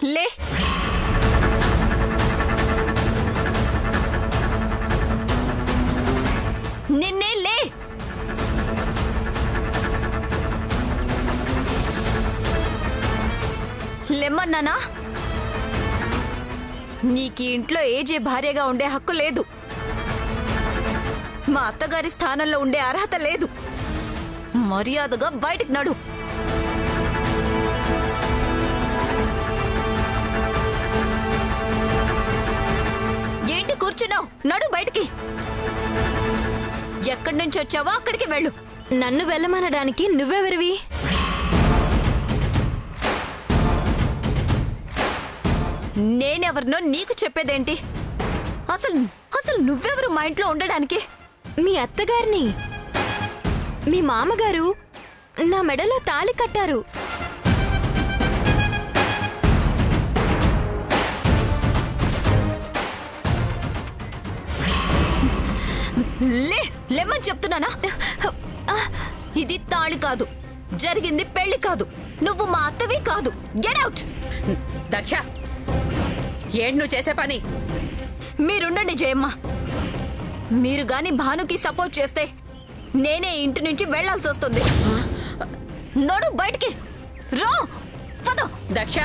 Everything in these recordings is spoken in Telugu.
లే. నిన్నే లే. లేమన్నానా? నీకీ ఇంట్లో ఏజే భార్యగా ఉండే హక్కు లేదు. మా అత్తగారి స్థానంలో ఉండే అర్హత లేదు. మర్యాదగా బయటికి నడు. ఏంటి కూర్చున్నావు? నడు బయటికి. ఎక్కడి నుంచి వచ్చావో అక్కడికి వెళ్ళు. నన్ను వెళ్ళమనడానికి నువ్వెవరివి? నేనెవరినో నీకు చెప్పేదేంటి? అసలు అసలు నువ్వెవరు మా ఇంట్లో ఉండడానికి? మీ అత్తగారిని. మీ మామగారు నా మెడలో తాళి కట్టారు. లేమని చెప్తున్నానా? ఇది తాళి కాదు, జరిగింది పెళ్లి కాదు, నువ్వు మా అత్తవి కాదు. Get out. దక్ష, ఏంటి నువ్వు చేసే పని? మీరుండండి జయమ్మ. మీరు గాని భానుకి సపోర్ట్ చేస్తే నేనే ఇంటి నుంచి వెళ్లాల్సి వస్తుంది. నడు బయటికి రా. పద. దక్ష,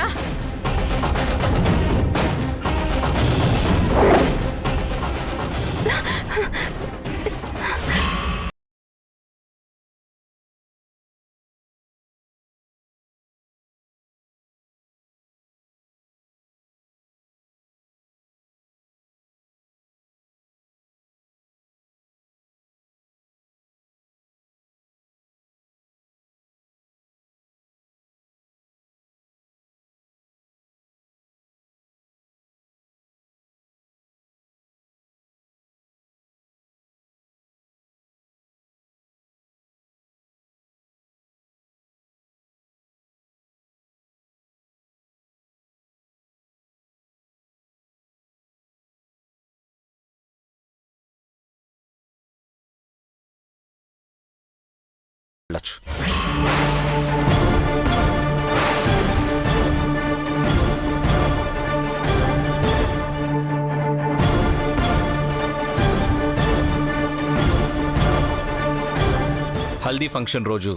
హల్దీ ఫంక్షన్ రోజు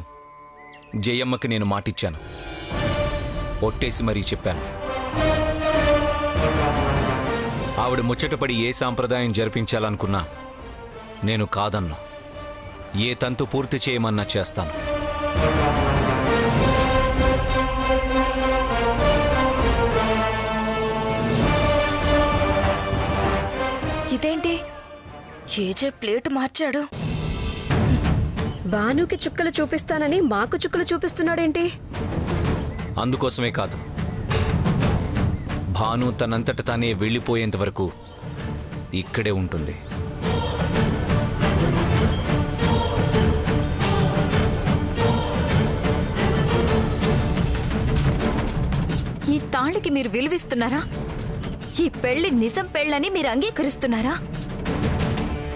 జయమ్మకి నేను మాటిచ్చాను. ఒట్టేసి మరీ చెప్పాను. ఆవిడ ముచ్చటపడి ఏ సాంప్రదాయం జరిపించాలనుకున్నా నేను కాదన్నా. ఏ తంతు పూర్తి చేయమన్నా చేస్తాను. ఇదేంటి ఏజే ప్లేట్ మార్చాడు? భానుకి చుక్కలు చూపిస్తానని మాకు చుక్కలు చూపిస్తున్నాడేంటి? అందుకోసమే కాదు, భాను తనంతట తానే వెళ్ళిపోయేంత వరకు ఇక్కడే ఉంటుంది. ఈ తాళికి మీరు విలువిస్తున్నారా? ఈ పెళ్లి నిజం పెళ్ళని మీరు అంగీకరిస్తున్నారా?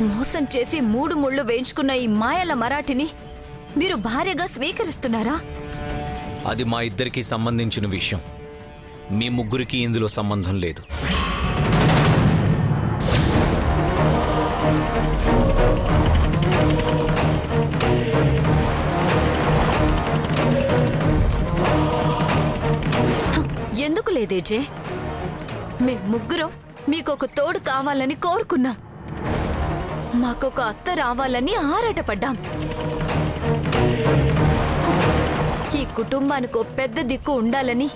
మోసం చేసి 3 ముళ్ళు వేయించుకున్న ఈ మాయల మరాఠిని మీరు భార్యగా స్వీకరిస్తున్నారా? అది మా ఇద్దరికీ సంబంధించిన విషయం. మీ ముగ్గురికి ఇందులో సంబంధం లేదు. ఎందుకు లేదేజే? మేం ముగ్గురం మీకొక తోడు కావాలని కోరుకున్నాం. మాకొక అత్త రావాలని ఆరాటపడ్డాం. ఈ కుటుంబానికి ఒక పెద్ద దిక్కు ఉండాలని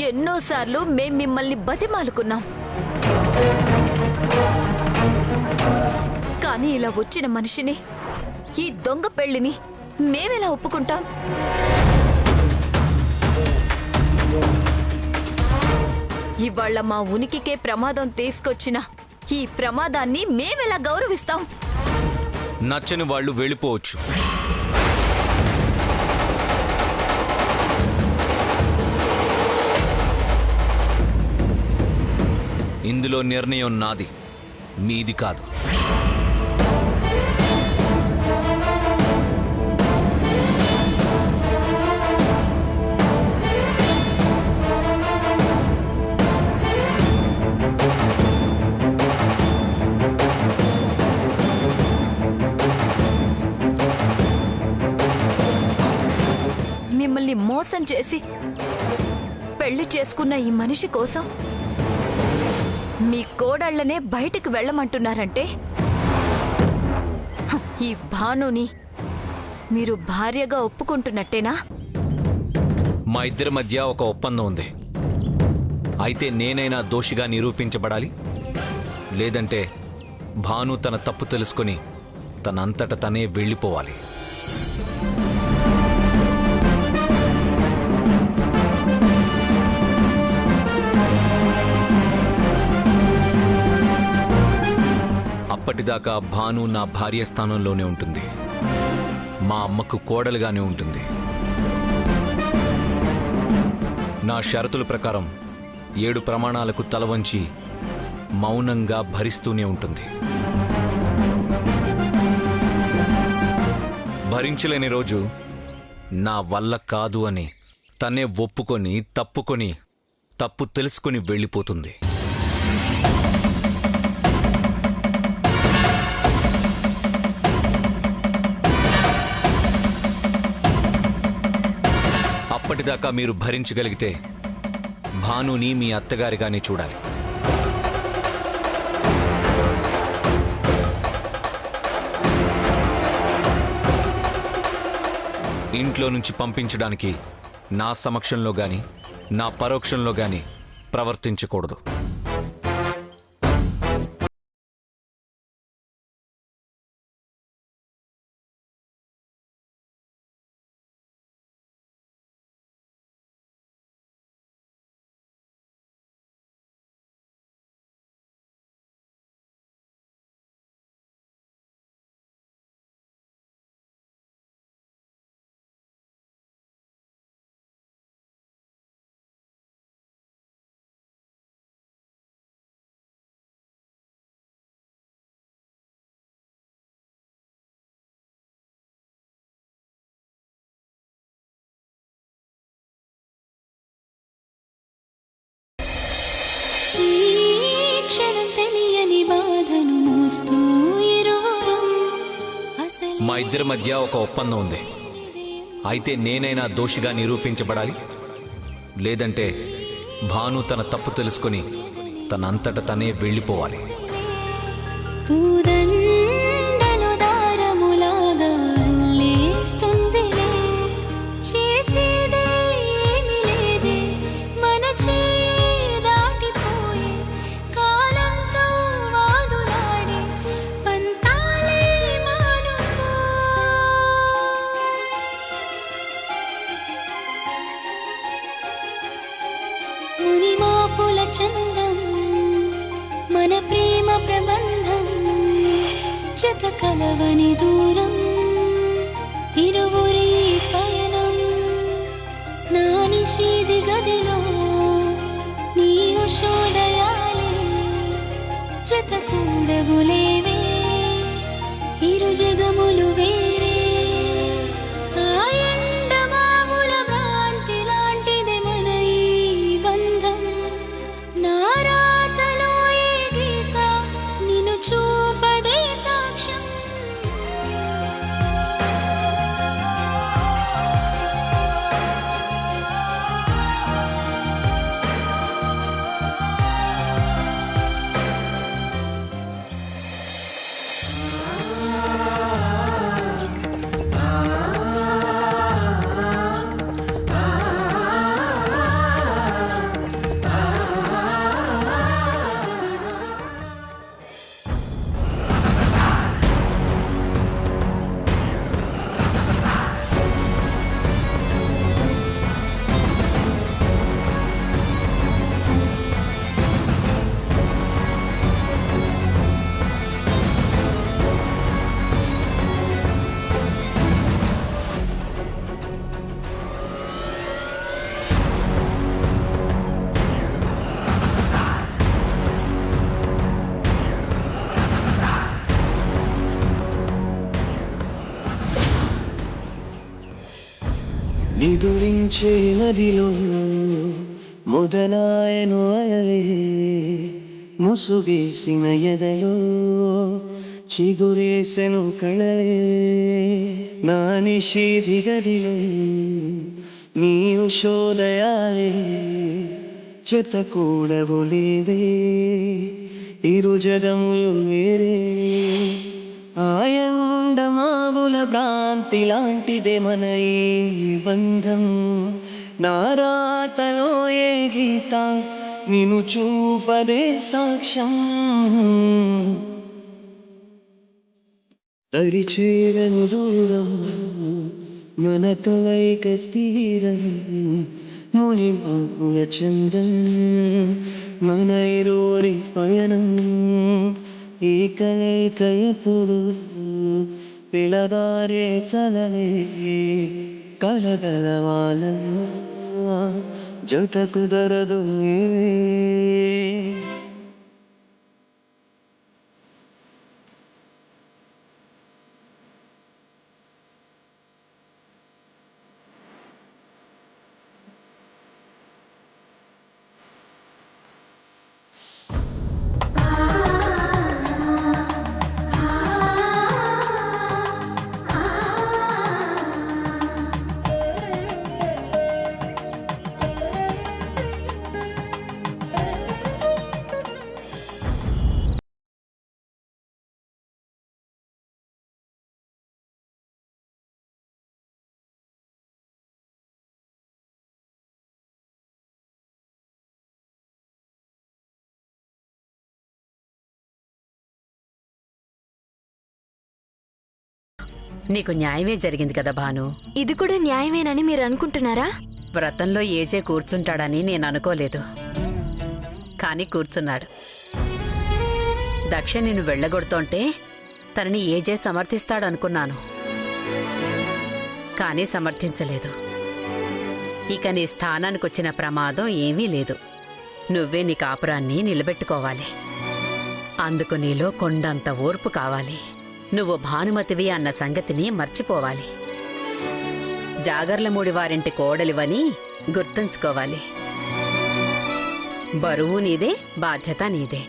ఎన్నోసార్లు మేం మిమ్మల్ని బతిమాలుకున్నాం. కానీ ఇలా వచ్చిన మనిషిని, ఈ దొంగ పెళ్లిని మేమెలా ఒప్పుకుంటాం? ఇవాళ్ల మా ఉనికికే ప్రమాదం తీసుకొచ్చిన ఈ ప్రమాదాన్ని మేమెలా గౌరవిస్తాం? నచ్చని వాళ్ళు వెళ్ళిపోవచ్చు. ఇందులో నిర్ణయం నాది, మీది కాదు. చేసి పెళ్లి చేసుకున్న ఈ మనిషి కోసం మీ కోడళ్లనే బయటికి వెళ్ళమంటున్నారంటే ఈ భానుని మీరు భార్యగా ఒప్పుకుంటున్నట్టేనా? మా ఇద్దరి మధ్య ఒక ఒప్పందం ఉంది. అయితే నేనైనా దోషిగా నిరూపించబడాలి, లేదంటే భాను తన తప్పు తెలుసుకుని తనంతట తనే వెళ్ళిపోవాలి. అప్పటిదాకా భాను నా భార్య స్థానంలోనే ఉంటుంది, మా అమ్మకు కోడలుగానే ఉంటుంది. నా షరతుల ప్రకారం 7 ప్రమాణాలకు తలవంచి మౌనంగా భరిస్తూనే ఉంటుంది. భరించలేని రోజు నా వల్ల కాదు అని తనే ఒప్పుకొని తప్పుకొని తప్పు తెలుసుకుని వెళ్ళిపోతుంది. అప్పటిదాకా మీరు భరించగలిగితే భానుని మీ అత్తగారిగానే చూడాలి. ఇంట్లో నుంచి పంపించడానికి నా సమక్షంలో గాని నా పరోక్షంలో గాని ప్రవర్తించకూడదు. మా ఇద్దరి మధ్య ఒక ఒప్పందం ఉంది. అయితే నేనైనా దోషిగా నిరూపించబడాలి, లేదంటే భాను తన తప్పు తెలుసుకుని తనంతట తనే వెళ్ళిపోవాలి. చందం మన ప్రేమ ప్రబంధం జత కలవని దూరం ఇరువురి పయనం నా నిషేధి గదిలో నీ ఉషోదయాలే జత కూడగులేవే ఇరు జగములు వేరే నిదురించే నదిలో మొదలాయను అయలే ముసుగేసిన ఎదలో చిగురేసెను కళలే నా నిషేధి గదిలో నీ ఉషోదయాలే జత కూడబులేవే ఇరు జగములు వేరే ఆయండమావుల భ్రాంతి లాంటిదే మన ఈ బంధం నారాతలో ఏ గీత నిన్ను చూపదే సాక్ష్యం తరిచేరను దూరం మన తలైక తీరం ముని మాపుల చందం మన ఇరువురి పయనం ఈ కలయిక ఎప్పుడు పిలదారే కలలే కలగలవాలన్నా జత కుదరదు నీకు న్యాయమే జరిగింది కదా భాను. ఇది కూడా న్యాయమేనని మీరు అనుకుంటున్నారా? వ్రతంలో ఏజే కూర్చుంటాడని నేను అనుకోలేదు, కాని కూర్చున్నాడు. దక్ష నిన్ను వెళ్ళగొడుతోంటే తనని ఏజే సమర్థిస్తాడనుకున్నాను, కానీ సమర్థించలేదు. ఇక నీ స్థానానికొచ్చిన ప్రమాదం ఏమీ లేదు. నువ్వే నీ కాపురాన్ని నిలబెట్టుకోవాలి. అందుకు నీలో కొండంత ఓర్పు కావాలి. నువ్వు భానుమతివి అన్న సంగతిని మర్చిపోవాలి. జాగర్లమూడి వారింటి కోడలివని గుర్తుంచుకోవాలి. బరువు నీదే, బాధ్యత నీదే,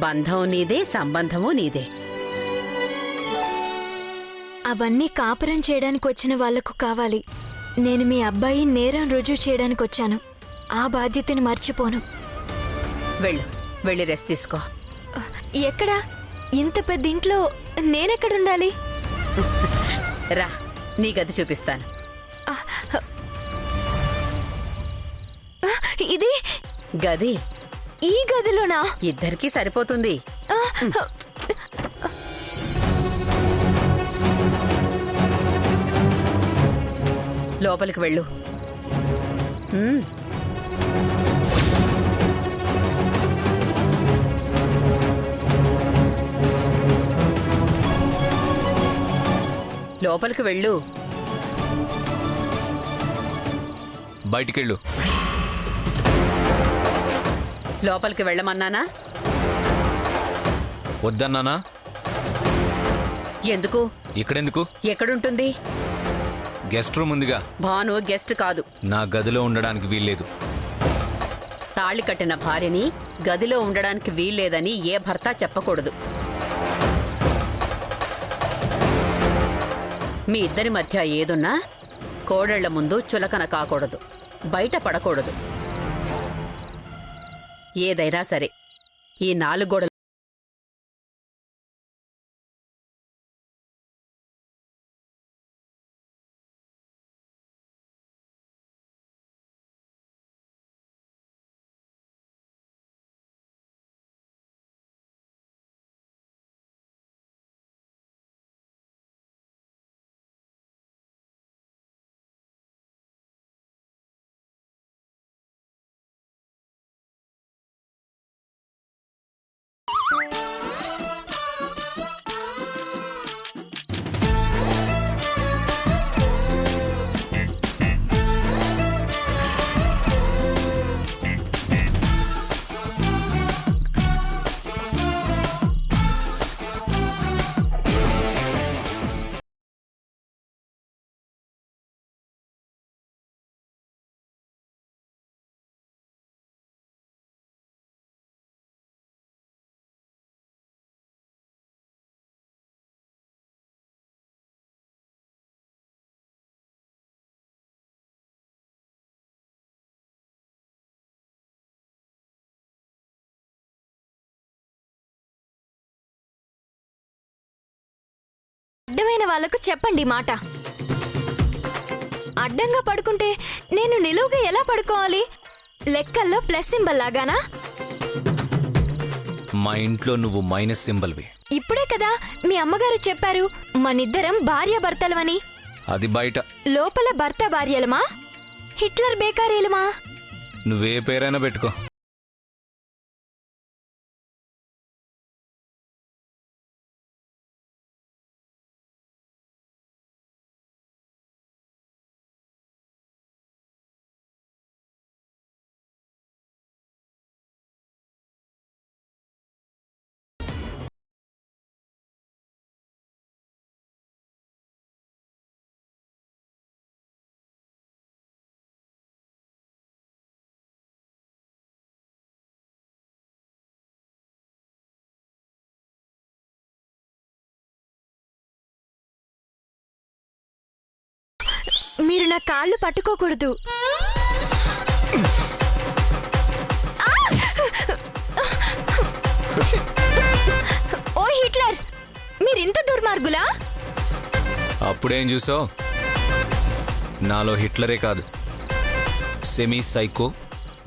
బంధం నీదే, సంబంధము నీదే. అవన్నీ కాపురం చేయడానికి వచ్చిన వాళ్లకు కావాలి. నేను మీ అబ్బాయి నేరం రుజువు చేయడానికి వచ్చాను. ఆ బాధ్యతని మర్చిపోను. వెళ్ళు, వెళ్ళి రెస్ట్ తీసుకో. ఎక్కడా? ఇంత పెద్ద ఇంట్లో నేనెక్కడుండాలి? రా, నీ గది చూపిస్తాను. ఇది గది ఈ గదిలోనా? ఇద్దరికీ సరిపోతుంది. లోపలికి వెళ్ళు. లోపలికి వెళ్ళు. బయటికెళ్ళు. లోపలికి వెళ్ళమన్నానా? వద్దన్నానా? ఎందుకు? ఇక్కడెందుకు? ఎక్కడుంటుంది? గెస్ట్ రూమ్ ఉందిగా. భాను గెస్ట్ కాదు. నా గదిలో ఉండడానికి వీల్లేదు. తాళి కట్టిన భార్యని గదిలో ఉండడానికి వీల్లేదని ఏ భర్త చెప్పకూడదు. మీ ఇద్దరి మధ్య ఏదున్నా కోడళ్ల ముందు చులకన కాకూడదు, బయట పడకూడదు. ఏదైనా సరే ఈ 4 గోడల అడ్డమైన వాళ్లకు చెప్పండి ఈ మాట. అడ్డంగా పడుకుంటే నేను నిలువుగా ఎలా పడుకోవాలి? లెక్కల్లో ప్లస్ సింబల్ లాగానా? మా ఇంట్లో నువ్వు మైనస్ సింబల్వి. ఇప్పుడే కదా మీ అమ్మగారు చెప్పారు మనిద్దరం భార్యాభర్తలమని. అది బయట. లోపల భర్త భార్యలమా, హిట్లర్ బేకారీలమా? నువ్వే పేరైనా పెట్టుకో. మీరు నా కాళ్ళు పట్టుకోకూడదు. ఓ హిట్లర్, మీరింత దుర్మార్గులా? అప్పుడేం చూసావు? నాలో హిట్లరే కాదు, సెమీ సైకో,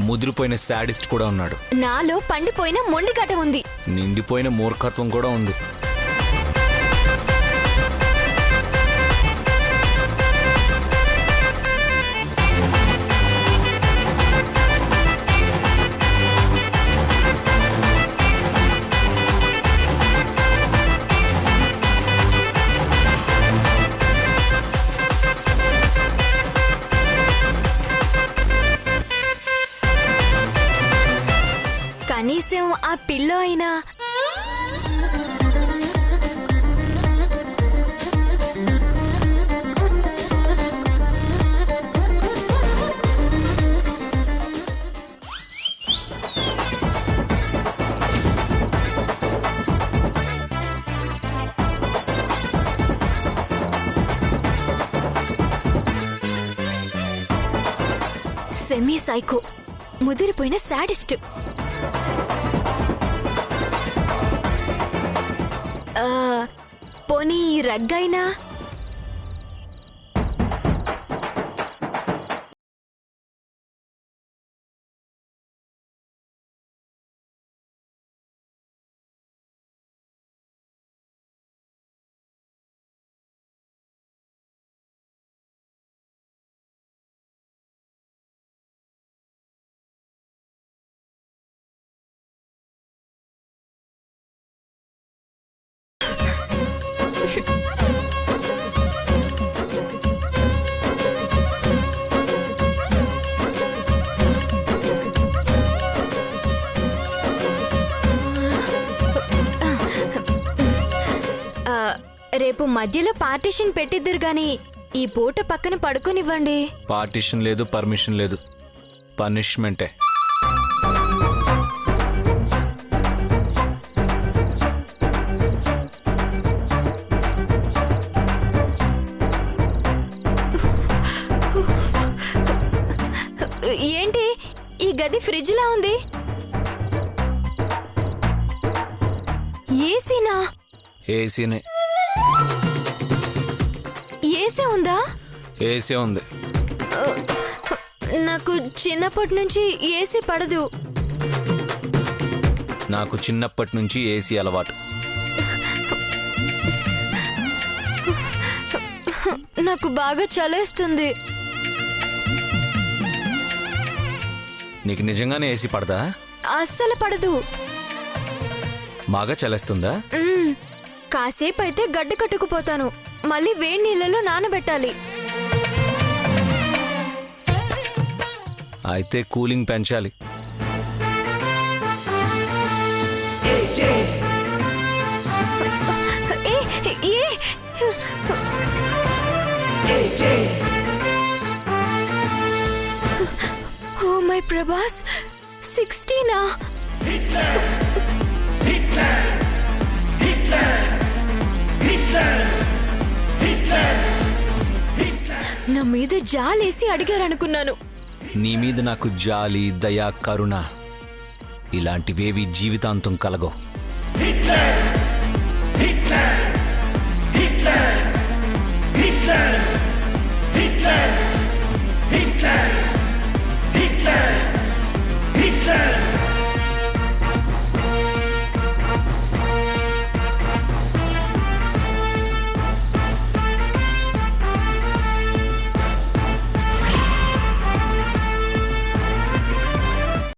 ముదిరిపోయిన శాడిస్ట్ కూడా ఉన్నాడు. నాలో పండిపోయిన మొండిగట ఉంది. నిండిపోయిన మూర్ఖత్వం కూడా ఉంది. కనీసం ఆ పిల్లో అయినా సెమీ సైకో, ముదిరిపోయిన శాడిస్ట్. పోనీ రగ్గైనా? రేపు మధ్యలో పార్టీషన్ పెట్టిద్దురు గాని ఈ పూట పక్కన పడుకోనివ్వండి. పార్టీషన్ లేదు, పర్మిషన్ లేదు, పనిష్మెంటే. ఏంటి ఈ గది ఫ్రిడ్జ్ లా ఉంది? ఏసీనా? ఏసీనే. ఏసీ ఉందా? ఏసీ ఉంది. నాకు చిన్నప్పటి నుంచి ఏసీ పడదు. నాకు చిన్నప్పటి నుంచి ఏసీ అలవాటు. నాకు బాగా చలేస్తుంది. నీకు నిజంగానే ఏసీ పడదా? అస్సలు పడదు. బాగా చలేస్తుందా? కాసేపు అయితే గడ్డ కట్టుకుపోతాను. మళ్ళీ వేడి నీళ్ళలో నానబెట్టాలి. అయితే కూలింగ్ పెంచాలి. ఓ మై ప్రభాస్, 16నా? నా మీద జాలేసి అడిగారనుకున్నాను. నీ మీద నాకు జాలి, దయ, కరుణ ఇలాంటివేవి జీవితాంతం కలగో.